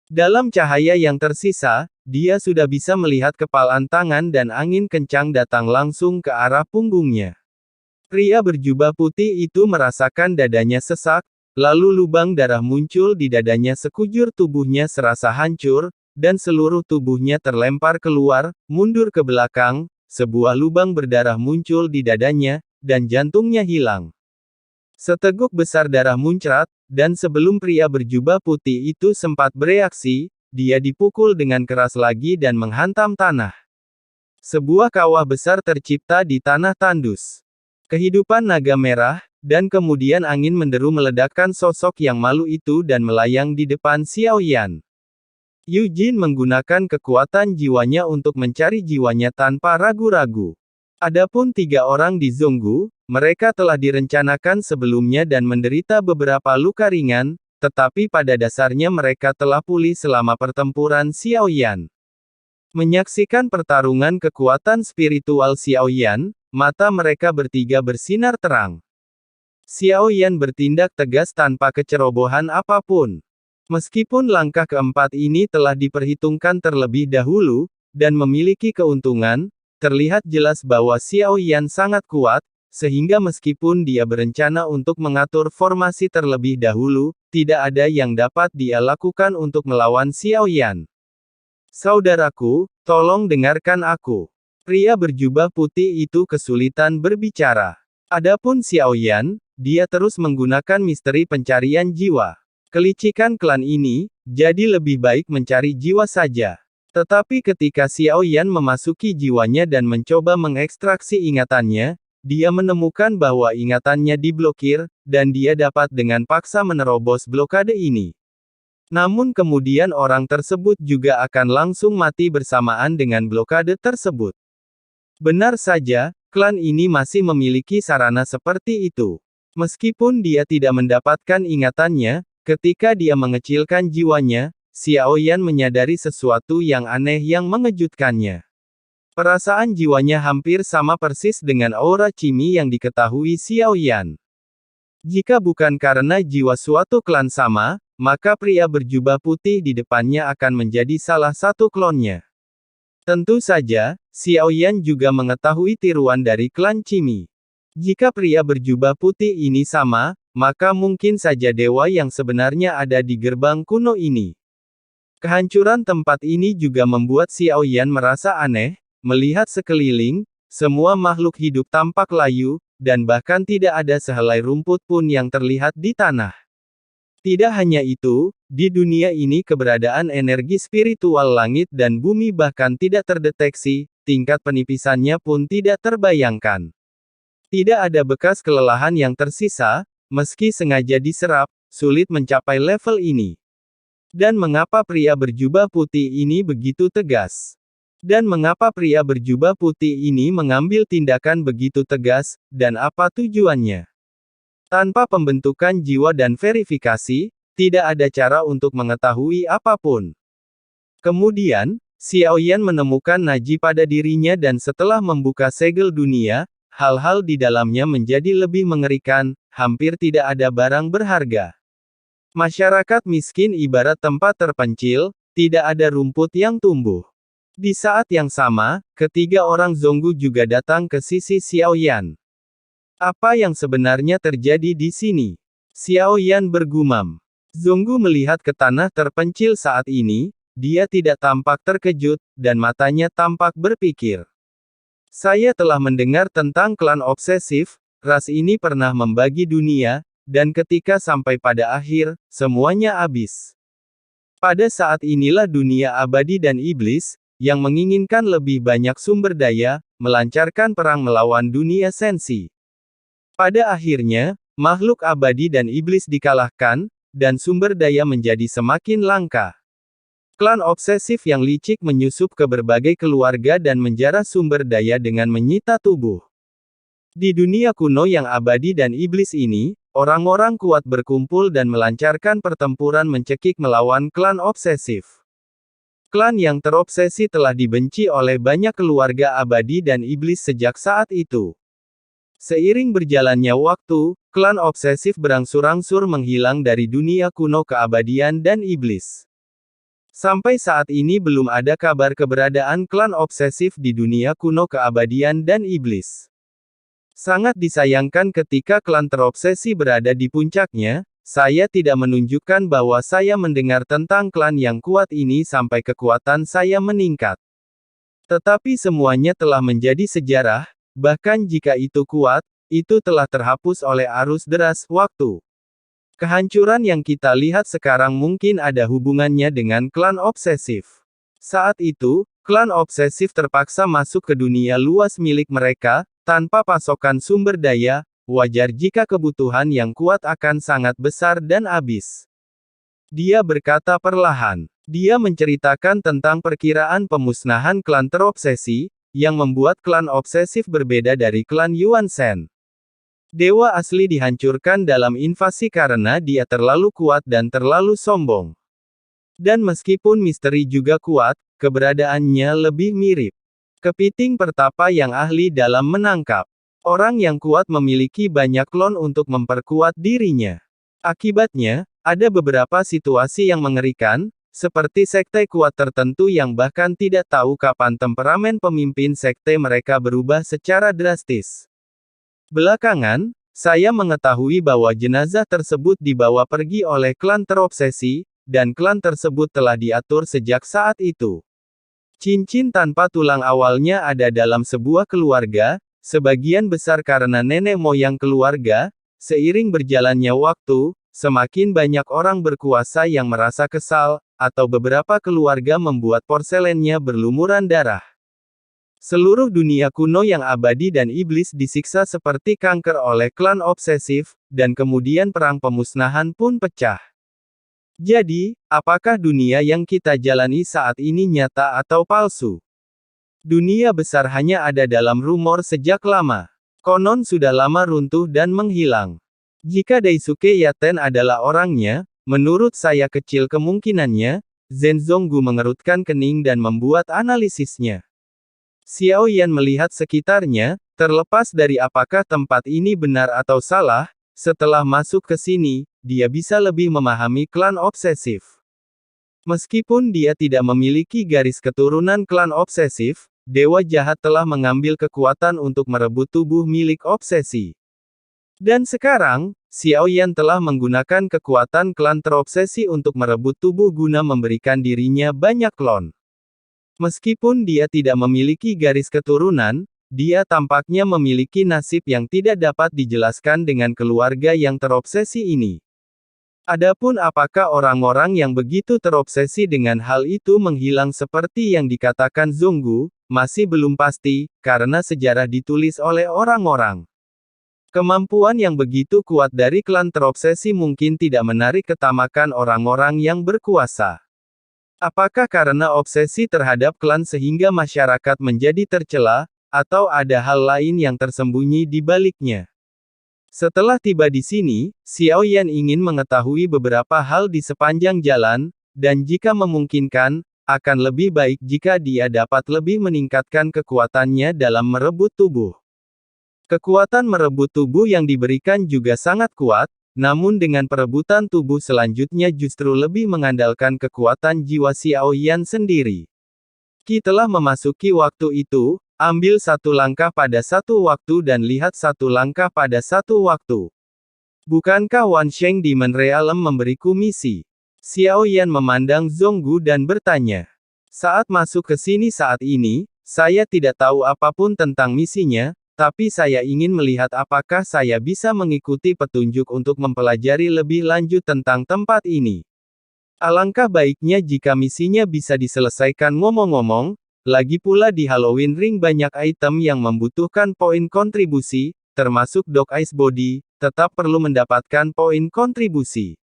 Dalam cahaya yang tersisa, dia sudah bisa melihat kepalan tangan dan angin kencang datang langsung ke arah punggungnya. Pria berjubah putih itu merasakan dadanya sesak, lalu lubang darah muncul di dadanya, sekujur tubuhnya serasa hancur, dan seluruh tubuhnya terlempar keluar, mundur ke belakang, sebuah lubang berdarah muncul di dadanya, dan jantungnya hilang. Seteguk besar darah muncrat, dan sebelum pria berjubah putih itu sempat bereaksi, dia dipukul dengan keras lagi dan menghantam tanah. Sebuah kawah besar tercipta di tanah tandus. Kehidupan naga merah, dan kemudian angin menderu meledakkan sosok yang malu itu dan melayang di depan Xiao Yan. Eugene menggunakan kekuatan jiwanya untuk mencari jiwanya tanpa ragu-ragu. Adapun 3 orang di Zhonggu, mereka telah direncanakan sebelumnya dan menderita beberapa luka ringan, tetapi pada dasarnya mereka telah pulih selama pertempuran Xiao Yan. Menyaksikan pertarungan kekuatan spiritual Xiao Yan, mata mereka bertiga bersinar terang. Xiao Yan bertindak tegas tanpa kecerobohan apapun. Meskipun langkah keempat ini telah diperhitungkan terlebih dahulu, dan memiliki keuntungan, terlihat jelas bahwa Xiao Yan sangat kuat, sehingga meskipun dia berencana untuk mengatur formasi terlebih dahulu, tidak ada yang dapat dia lakukan untuk melawan Xiao Yan. Saudaraku, tolong dengarkan aku. Pria berjubah putih itu kesulitan berbicara. Adapun Xiao Yan, dia terus menggunakan misteri pencarian jiwa. Kelicikan klan ini, jadi lebih baik mencari jiwa saja. Tetapi ketika Xiao Yan memasuki jiwanya dan mencoba mengekstraksi ingatannya, dia menemukan bahwa ingatannya diblokir, dan dia dapat dengan paksa menerobos blokade ini. Namun kemudian orang tersebut juga akan langsung mati bersamaan dengan blokade tersebut. Benar saja, klan ini masih memiliki sarana seperti itu. Meskipun dia tidak mendapatkan ingatannya, ketika dia mengecilkan jiwanya, Xiao Yan menyadari sesuatu yang aneh yang mengejutkannya. Perasaan jiwanya hampir sama persis dengan aura Cimi yang diketahui Xiao Yan. Jika bukan karena jiwa suatu klan sama, maka pria berjubah putih di depannya akan menjadi salah satu klonnya. Tentu saja, Xiao Yan juga mengetahui tiruan dari klan Cimi. Jika pria berjubah putih ini sama, maka mungkin saja dewa yang sebenarnya ada di gerbang kuno ini. Kehancuran tempat ini juga membuat Xiao Yan merasa aneh, melihat sekeliling, semua makhluk hidup tampak layu, dan bahkan tidak ada sehelai rumput pun yang terlihat di tanah. Tidak hanya itu, di dunia ini keberadaan energi spiritual langit dan bumi bahkan tidak terdeteksi, tingkat penipisannya pun tidak terbayangkan. Tidak ada bekas kelelahan yang tersisa, meski sengaja diserap, sulit mencapai level ini. Dan mengapa pria berjubah putih ini begitu tegas? Dan mengapa pria berjubah putih ini mengambil tindakan begitu tegas, dan apa tujuannya? Tanpa pembentukan jiwa dan verifikasi, tidak ada cara untuk mengetahui apapun. Kemudian, Xiao Yan menemukan Naji pada dirinya dan setelah membuka segel dunia, hal-hal di dalamnya menjadi lebih mengerikan, hampir tidak ada barang berharga. Masyarakat miskin ibarat tempat terpencil, tidak ada rumput yang tumbuh. Di saat yang sama, ketiga orang Zhonggu juga datang ke sisi Xiao Yan. Apa yang sebenarnya terjadi di sini? Xiao Yan bergumam. Zhonggu melihat ke tanah terpencil saat ini, dia tidak tampak terkejut, dan matanya tampak berpikir. Saya telah mendengar tentang klan obsesif, ras ini pernah membagi dunia, dan ketika sampai pada akhir, semuanya habis. Pada saat inilah dunia abadi dan iblis, yang menginginkan lebih banyak sumber daya, melancarkan perang melawan dunia sensi. Pada akhirnya, makhluk abadi dan iblis dikalahkan, dan sumber daya menjadi semakin langka. Klan obsesif yang licik menyusup ke berbagai keluarga dan menjarah sumber daya dengan menyita tubuh. Di dunia kuno yang abadi dan iblis ini, orang-orang kuat berkumpul dan melancarkan pertempuran mencekik melawan klan obsesif. Klan yang terobsesi telah dibenci oleh banyak keluarga abadi dan iblis sejak saat itu. Seiring berjalannya waktu, klan obsesif berangsur-angsur menghilang dari dunia kuno keabadian dan iblis. Sampai saat ini belum ada kabar keberadaan klan obsesif di dunia kuno keabadian dan iblis. Sangat disayangkan ketika klan terobsesi berada di puncaknya, saya tidak menunjukkan bahwa saya mendengar tentang klan yang kuat ini sampai kekuatan saya meningkat. Tetapi semuanya telah menjadi sejarah, bahkan jika itu kuat, itu telah terhapus oleh arus deras waktu. Kehancuran yang kita lihat sekarang mungkin ada hubungannya dengan klan obsesif. Saat itu, klan obsesif terpaksa masuk ke dunia luas milik mereka, tanpa pasokan sumber daya, wajar jika kebutuhan yang kuat akan sangat besar dan habis. Dia berkata perlahan. Dia menceritakan tentang perkiraan pemusnahan klan terobsesi, yang membuat klan obsesif berbeda dari klan Yuan Shen. Dewa asli dihancurkan dalam invasi karena dia terlalu kuat dan terlalu sombong. Dan meskipun misteri juga kuat, keberadaannya lebih mirip kepiting pertapa yang ahli dalam menangkap. Orang yang kuat memiliki banyak klon untuk memperkuat dirinya. Akibatnya, ada beberapa situasi yang mengerikan, seperti sekte kuat tertentu yang bahkan tidak tahu kapan temperamen pemimpin sekte mereka berubah secara drastis. Belakangan, saya mengetahui bahwa jenazah tersebut dibawa pergi oleh klan terobsesi, dan klan tersebut telah diatur sejak saat itu. Cincin tanpa tulang awalnya ada dalam sebuah keluarga, sebagian besar karena nenek moyang keluarga. Seiring berjalannya waktu, semakin banyak orang berkuasa yang merasa kesal, atau beberapa keluarga membuat porselennya berlumuran darah. Seluruh dunia kuno yang abadi dan iblis disiksa seperti kanker oleh klan obsesif, dan kemudian perang pemusnahan pun pecah. Jadi, apakah dunia yang kita jalani saat ini nyata atau palsu? Dunia besar hanya ada dalam rumor sejak lama. Konon sudah lama runtuh dan menghilang. Jika Daisuke Yaten adalah orangnya, menurut saya kecil kemungkinannya. Zhen Zonggu mengerutkan kening dan membuat analisisnya. Xiao Yan melihat sekitarnya, terlepas dari apakah tempat ini benar atau salah, setelah masuk ke sini, dia bisa lebih memahami klan obsesif. Meskipun dia tidak memiliki garis keturunan klan obsesif, dewa jahat telah mengambil kekuatan untuk merebut tubuh milik obsesi. Dan sekarang, Xiao Yan telah menggunakan kekuatan klan terobsesi untuk merebut tubuh guna memberikan dirinya banyak klon. Meskipun dia tidak memiliki garis keturunan, dia tampaknya memiliki nasib yang tidak dapat dijelaskan dengan keluarga yang terobsesi ini. Adapun apakah orang-orang yang begitu terobsesi dengan hal itu menghilang seperti yang dikatakan Zonggu, masih belum pasti, karena sejarah ditulis oleh orang-orang. Kemampuan yang begitu kuat dari klan terobsesi mungkin tidak menarik ketamakan orang-orang yang berkuasa. Apakah karena obsesi terhadap klan sehingga masyarakat menjadi tercela, atau ada hal lain yang tersembunyi di baliknya? Setelah tiba di sini, Xiao Yan ingin mengetahui beberapa hal di sepanjang jalan, dan jika memungkinkan, akan lebih baik jika dia dapat lebih meningkatkan kekuatannya dalam merebut tubuh. Kekuatan merebut tubuh yang diberikan juga sangat kuat. Namun dengan perebutan tubuh selanjutnya justru lebih mengandalkan kekuatan jiwa Xiao Yan sendiri. Qi telah memasuki waktu itu, ambil satu langkah pada satu waktu dan lihat satu langkah pada satu waktu. Bukankah Wan Sheng Demon Realm memberiku misi? Xiao Yan memandang Zonggu dan bertanya. Saat masuk ke sini saat ini, saya tidak tahu apapun tentang misinya, tapi saya ingin melihat apakah saya bisa mengikuti petunjuk untuk mempelajari lebih lanjut tentang tempat ini. Alangkah baiknya jika misinya bisa diselesaikan ngomong-ngomong, lagi pula di Halloween Ring banyak item yang membutuhkan poin kontribusi, termasuk Dog Ice Body, tetap perlu mendapatkan poin kontribusi.